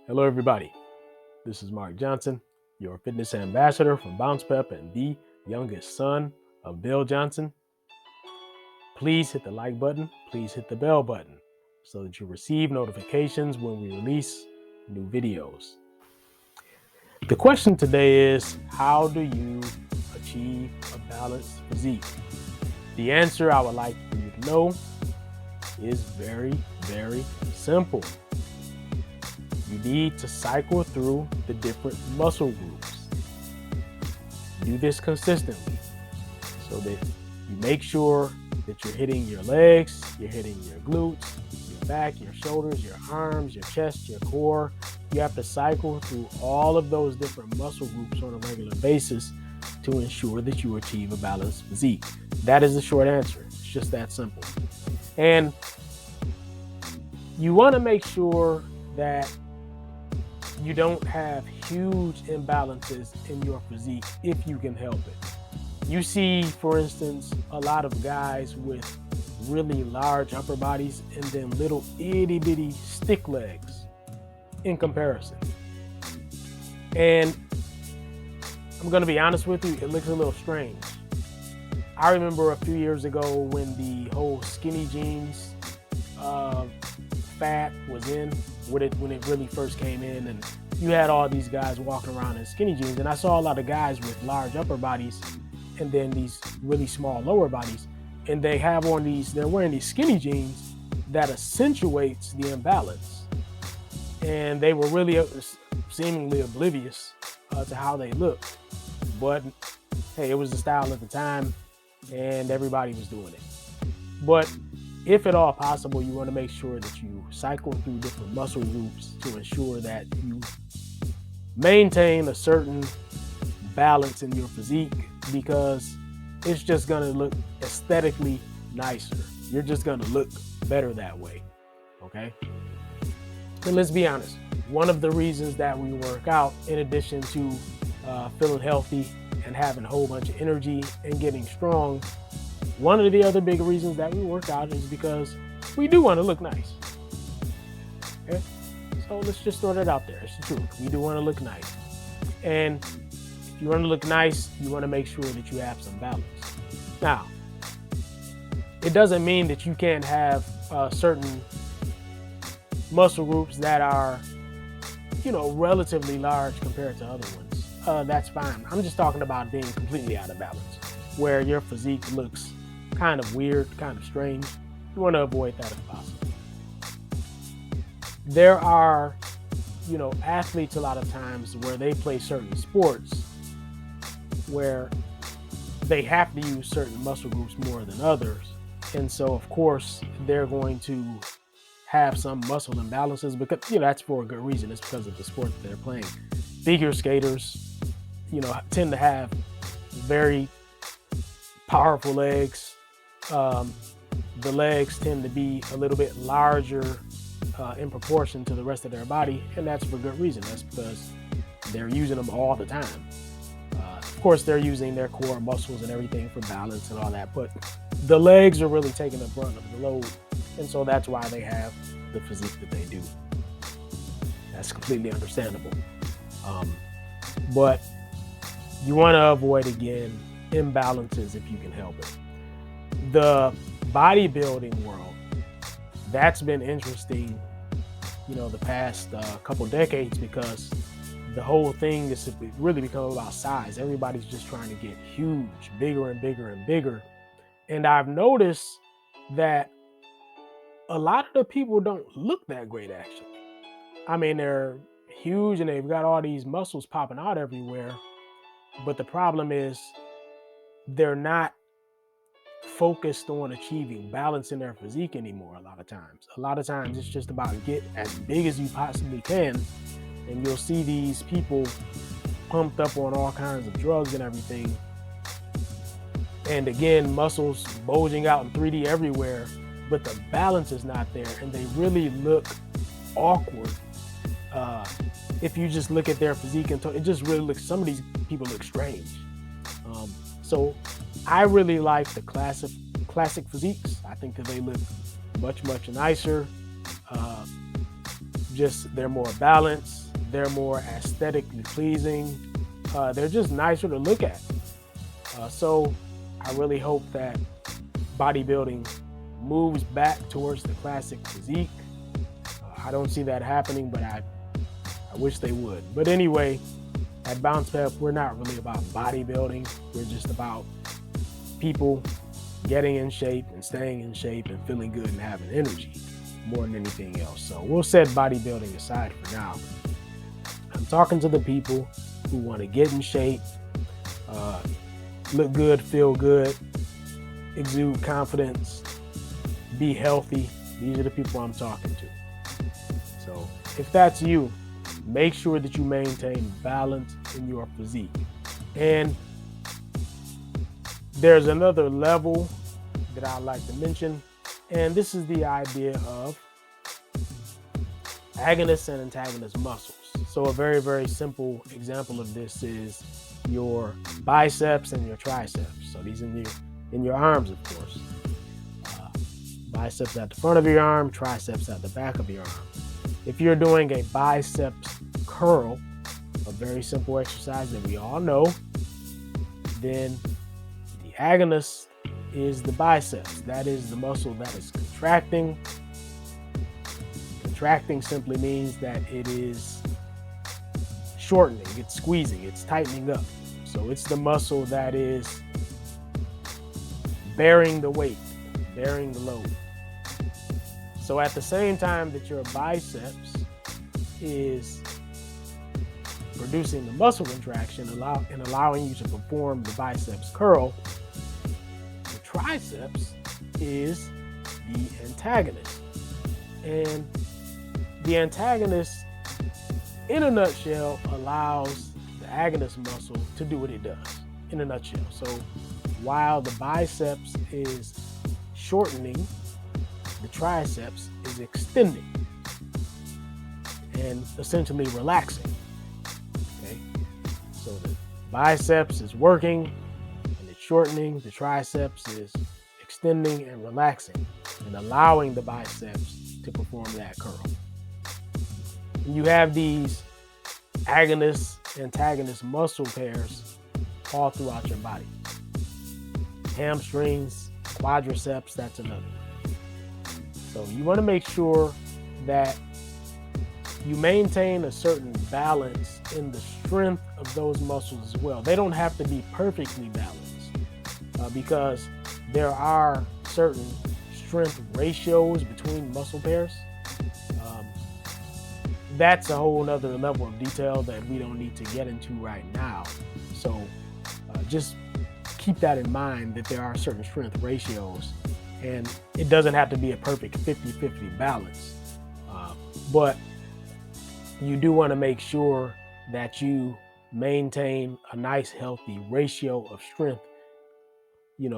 Hello, everybody. This is Mark Johnson, your fitness ambassador from Bounce Pep and the youngest son of Bill Johnson. Please hit the like button. Please hit the bell button so that you receive notifications when we release new videos. The question today is, how do you achieve a balanced physique? The answer I would like for you to know is very, very simple. You need to cycle through the different muscle groups. Do this consistently so that you make sure that you're hitting your legs, you're hitting your glutes, your back, your shoulders, your arms, your chest, your core. You have to cycle through all of those different muscle groups on a regular basis to ensure that you achieve a balanced physique. That is the short answer. It's just that simple. And you want to make sure that you don't have huge imbalances in your physique if you can help it. You see, for instance, a lot of guys with really large upper bodies and then little itty bitty stick legs in comparison. And I'm going to be honest with you, it looks a little strange. I remember a few years ago when the whole skinny jeans fad was in, when it really first came in, and you had all these guys walking around in skinny jeans, and I saw a lot of guys with large upper bodies and then these really small lower bodies, and they're wearing these skinny jeans that accentuates the imbalance, and they were really seemingly oblivious to how they looked. But hey, it was the style at the time and everybody was doing it. But if at all possible, you want to make sure that you cycle through different muscle groups to ensure that you maintain a certain balance in your physique, because it's just going to look aesthetically nicer. You're just going to look better that way. Okay? And let's be honest, one of the reasons that we work out, in addition to feeling healthy and having a whole bunch of energy and getting strong, one of the other big reasons that we work out is because we do want to look nice. Okay? So let's just throw that out there. It's the truth. We do want to look nice. And if you want to look nice, you want to make sure that you have some balance. Now, it doesn't mean that you can't have certain muscle groups that are, relatively large compared to other ones. That's fine. I'm just talking about being completely out of balance, where your physique looks kind of weird, kind of strange. You want to avoid that if possible. There are, athletes a lot of times where they play certain sports where they have to use certain muscle groups more than others. And so, of course, they're going to have some muscle imbalances because, that's for a good reason. It's because of the sport that they're playing. Figure skaters, tend to have very powerful legs. The legs tend to be a little bit larger in proportion to the rest of their body, and that's for good reason. That's because they're using them all the time. Of course, they're using their core muscles and everything for balance and all that, but the legs are really taking the brunt of the load, and so that's why they have the physique that they do. That's completely understandable. But you want to avoid, again, imbalances if you can help it. The bodybuilding world, that's been interesting, the past couple decades, because the whole thing is really become about size. Everybody's just trying to get huge, bigger and bigger and bigger. And I've noticed that a lot of the people don't look that great, actually. I mean, they're huge and they've got all these muscles popping out everywhere. But the problem is they're not focused on achieving balance in their physique anymore. A lot of times it's just about get as big as you possibly can, and you'll see these people pumped up on all kinds of drugs and everything, and again, muscles bulging out in 3D everywhere, but the balance is not there, and they really look awkward. If you just look at their physique, and it just really looks, some of these people look strange. So I really like the classic physiques. I think that they look much, much nicer. they're more balanced, they're more aesthetically pleasing, they're just nicer to look at. So I really hope that bodybuilding moves back towards the classic physique. I don't see that happening, but I wish they would. But anyway, at Bounce Pep, we're not really about bodybuilding. We're just about people getting in shape and staying in shape and feeling good and having energy more than anything else. So we'll set bodybuilding aside for now. I'm talking to the people who want to get in shape, look good, feel good, exude confidence, be healthy. These are the people I'm talking to. So if that's you, make sure that you maintain balance in your physique. And there's another level that I like to mention, and this is the idea of agonist and antagonist muscles. So a very, very simple example of this is your biceps and your triceps. So these in your arms, of course. Biceps at the front of your arm, triceps at the back of your arm. If you're doing a biceps curl, a very simple exercise that we all know, then the agonist is the biceps. That is the muscle that is contracting. Contracting simply means that it is shortening, it's squeezing, it's tightening up. So it's the muscle that is bearing the weight, bearing the load. So at the same time that your biceps is producing the muscle contraction and allowing you to perform the biceps curl, the triceps is the antagonist. And the antagonist, in a nutshell, allows the agonist muscle to do what it does, in a nutshell. So while the biceps is shortening, the triceps is extending and essentially relaxing. Okay, so the biceps is working and it's shortening, the triceps is extending and relaxing and allowing the biceps to perform that curl. And you have these agonist, antagonist muscle pairs all throughout your body. Hamstrings, quadriceps, that's another. So you want to make sure that you maintain a certain balance in the strength of those muscles as well. They don't have to be perfectly balanced because there are certain strength ratios between muscle pairs. That's a whole nother level of detail that we don't need to get into right now. So just keep that in mind, that there are certain strength ratios and it doesn't have to be a perfect 50-50 balance. But you do want to make sure that you maintain a nice healthy ratio of strength,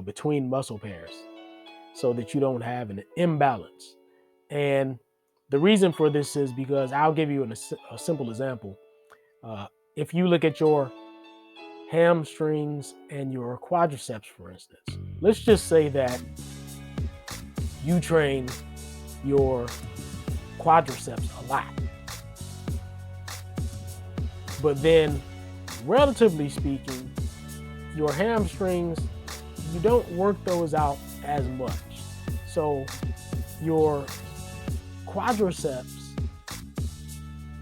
between muscle pairs so that you don't have an imbalance. And the reason for this is because I'll give you a simple example. If you look at your hamstrings and your quadriceps, for instance, let's just say that you train your quadriceps a lot. But then, relatively speaking, your hamstrings, you don't work those out as much. So your quadriceps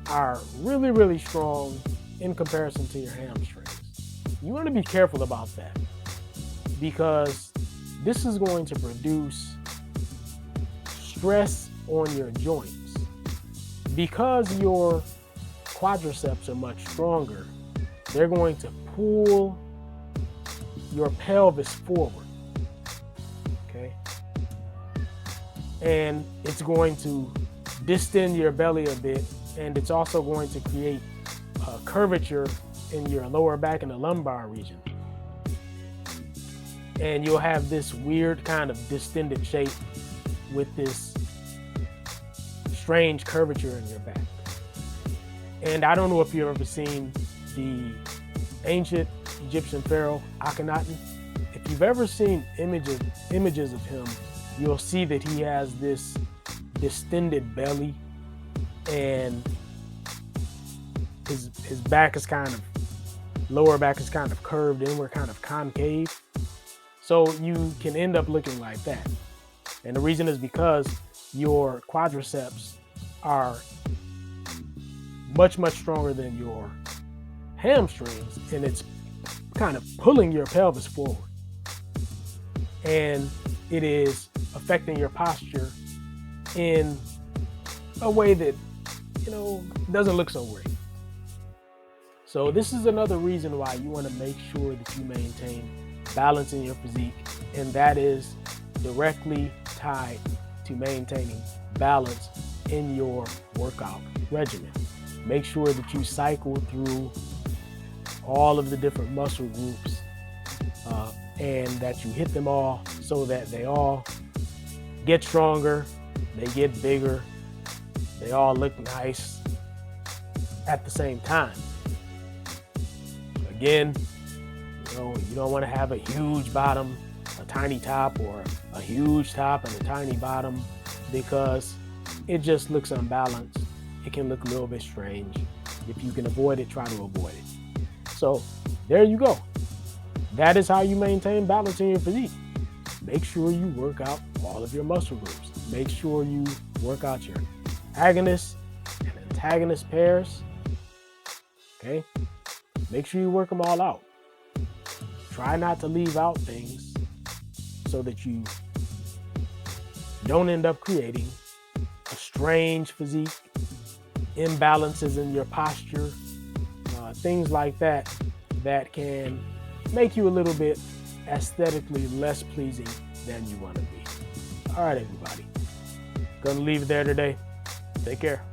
are really, really strong in comparison to your hamstrings. You want to be careful about that because this is going to produce stress on your joints. Because your quadriceps are much stronger, they're going to pull your pelvis forward, okay? And it's going to distend your belly a bit, and it's also going to create a curvature in your lower back and the lumbar region. And you'll have this weird kind of distended shape with this strange curvature in your back. And I don't know if you've ever seen the ancient Egyptian pharaoh Akhenaten. If you've ever seen images of him, you'll see that he has this distended belly and his back is kind of, lower back is kind of curved inward, kind of concave. So you can end up looking like that. And the reason is because your quadriceps are much, much stronger than your hamstrings, and it's kind of pulling your pelvis forward. And it is affecting your posture in a way that, doesn't look so great. So this is another reason why you want to make sure that you maintain balance in your physique, and that is directly tied to maintaining balance in your workout regimen. Make sure that you cycle through all of the different muscle groups and that you hit them all so that they all get stronger, they get bigger, they all look nice at the same time. Again, you don't want to have a huge bottom, a tiny top, or a huge top and a tiny bottom, because it just looks unbalanced. It can look a little bit strange. If you can avoid it, try to avoid it. So there you go. That is how you maintain balance in your physique. Make sure you work out all of your muscle groups. Make sure you work out your agonist and antagonist pairs. Okay? Make sure you work them all out. Try not to leave out things so that you don't end up creating a strange physique, imbalances in your posture, things like that can make you a little bit aesthetically less pleasing than you want to be. All right, everybody. Gonna leave it there today. Take care.